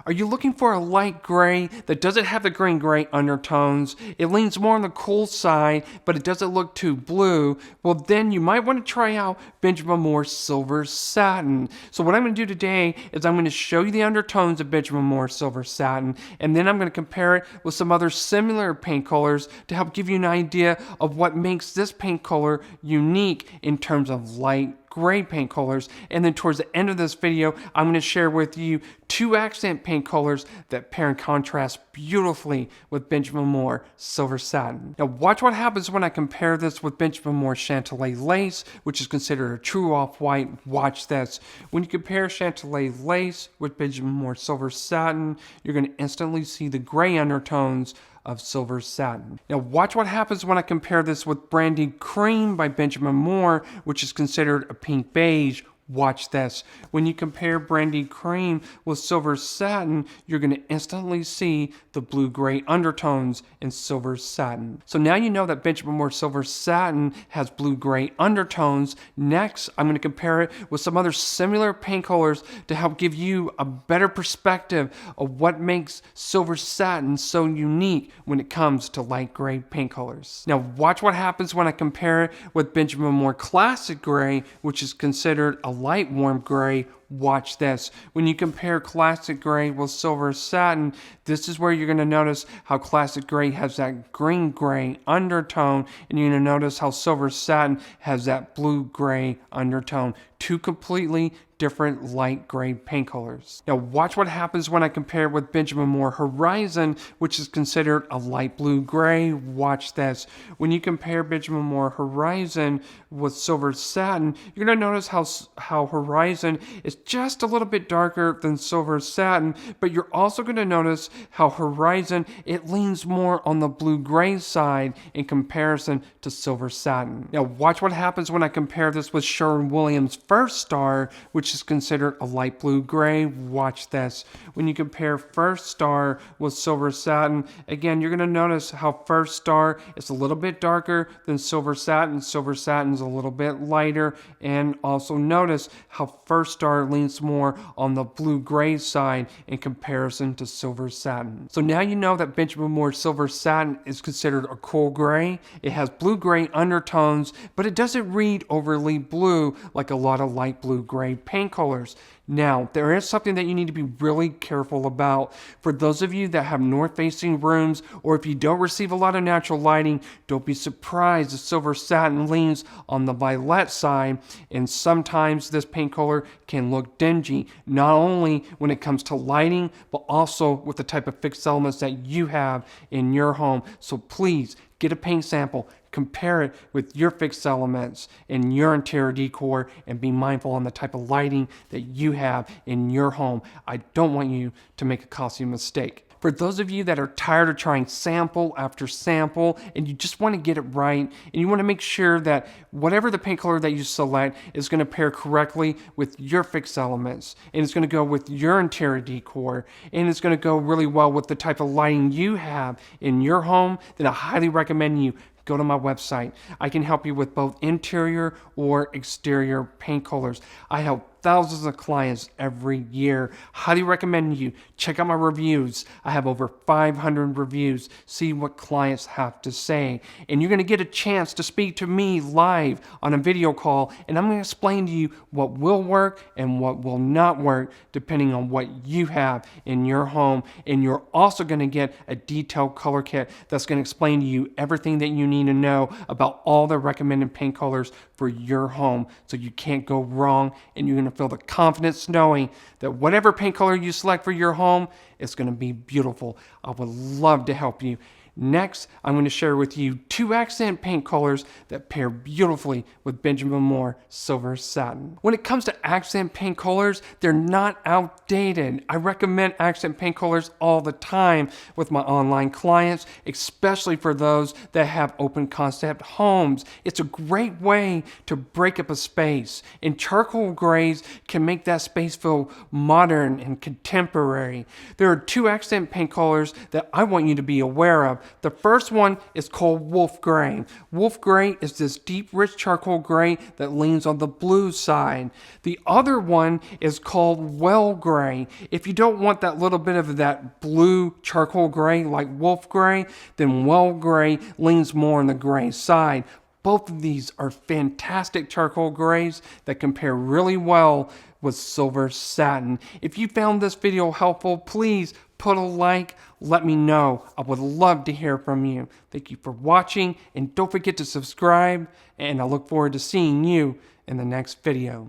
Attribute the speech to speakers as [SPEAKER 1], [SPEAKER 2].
[SPEAKER 1] Are you looking for a light gray that doesn't have the green-gray undertones? It leans more on the cool side, but it doesn't look too blue. Well, then you might want to try out Benjamin Moore Silver Satin. So what I'm going to do today is I'm going to show you the undertones of Benjamin Moore Silver Satin, and then I'm going to compare it with some other similar paint colors to help give you an idea of what makes this paint color unique in terms of light gray paint colors. And then towards the end of this video, I'm going to share with you two accent paint colors that pair and contrast beautifully with Benjamin Moore Silver Satin. Now watch what happens when I compare this with Benjamin Moore Chantilly Lace, which is considered a true off-white. Watch this. When you compare Chantilly Lace with Benjamin Moore Silver Satin, you're going to instantly see the gray undertones of Silver Satin. Now watch what happens when I compare this with Brandy Cream by Benjamin Moore, which is considered a pink beige. Watch this. When you compare Brandy Cream with Silver Satin, you're going to instantly see the blue-gray undertones in Silver Satin. So now you know that Benjamin Moore Silver Satin has blue-gray undertones. Next, I'm going to compare it with some other similar paint colors to help give you a better perspective of what makes Silver Satin so unique when it comes to light gray paint colors. Now watch what happens when I compare it with Benjamin Moore Classic Gray, which is considered a light warm gray. Watch this. When you compare Classic Gray with Silver Satin, this is where you're going to notice how Classic Gray has that green-gray undertone, and you're going to notice how Silver Satin has that blue-gray undertone. Two completely different light gray paint colors. Now watch what happens when I compare it with Benjamin Moore Horizon, which is considered a light blue gray. Watch this. When you compare Benjamin Moore Horizon with Silver Satin, you're going to notice how Horizon is just a little bit darker than Silver Satin, but you're also going to notice how Horizon, it leans more on the blue-gray side in comparison to Silver Satin. Now watch what happens when I compare this with Sherwin-Williams First Star, which is considered a light blue-gray. Watch this. When you compare First Star with Silver Satin, again, you're going to notice how First Star is a little bit darker than Silver Satin. Silver Satin is a little bit lighter, and also notice how First Star leans more on the blue-gray side in comparison to Silver Satin. So now you know that Benjamin Moore Silver Satin is considered a cool gray. It has blue-gray undertones, but it doesn't read overly blue like a lot of light blue-gray paint colors. Now, there is something that you need to be really careful about. For those of you that have north-facing rooms, or if you don't receive a lot of natural lighting, don't be surprised if Silver Satin leans on the violet side, and sometimes this paint color can look dingy, not only when it comes to lighting, but also with the type of fixed elements that you have in your home. So please, get a paint sample, compare it with your fixed elements in your interior decor, and be mindful on the type of lighting that you have in your home. I don't want you to make a costly mistake. For those of you that are tired of trying sample after sample and you just want to get it right, and you want to make sure that whatever the paint color that you select is going to pair correctly with your fixed elements, and it's going to go with your interior decor, and it's going to go really well with the type of lighting you have in your home, then I highly recommend you go to my website. I can help you with both interior or exterior paint colors. I help thousands of clients every year. Highly recommend you check out my reviews. I have over 500 reviews. See what clients have to say. And you're going to get a chance to speak to me live on a video call, and I'm going to explain to you what will work and what will not work depending on what you have in your home. And you're also going to get a detailed color kit that's going to explain to you everything that you need to know about all the recommended paint colors for your home, so you can't go wrong, and you're going to feel the confidence knowing that whatever paint color you select for your home is going to be beautiful. I would love to help you. Next, I'm going to share with you two accent paint colors that pair beautifully with Benjamin Moore Silver Satin. When it comes to accent paint colors, they're not outdated. I recommend accent paint colors all the time with my online clients, especially for those that have open concept homes. It's a great way to break up a space, and charcoal grays can make that space feel modern and contemporary. There are two accent paint colors that I want you to be aware of. The first one is called wolf gray. Wolf gray is this deep, rich charcoal gray that leans on the blue side. The other one is called well gray. If you don't want that little bit of that blue charcoal gray like wolf gray, then well gray leans more on the gray side. Both of these are fantastic charcoal grays that compare really well with silver satin. If you found this video helpful, please put a like, let me know. I would love to hear from you. Thank you for watching, and don't forget to subscribe, and I look forward to seeing you in the next video.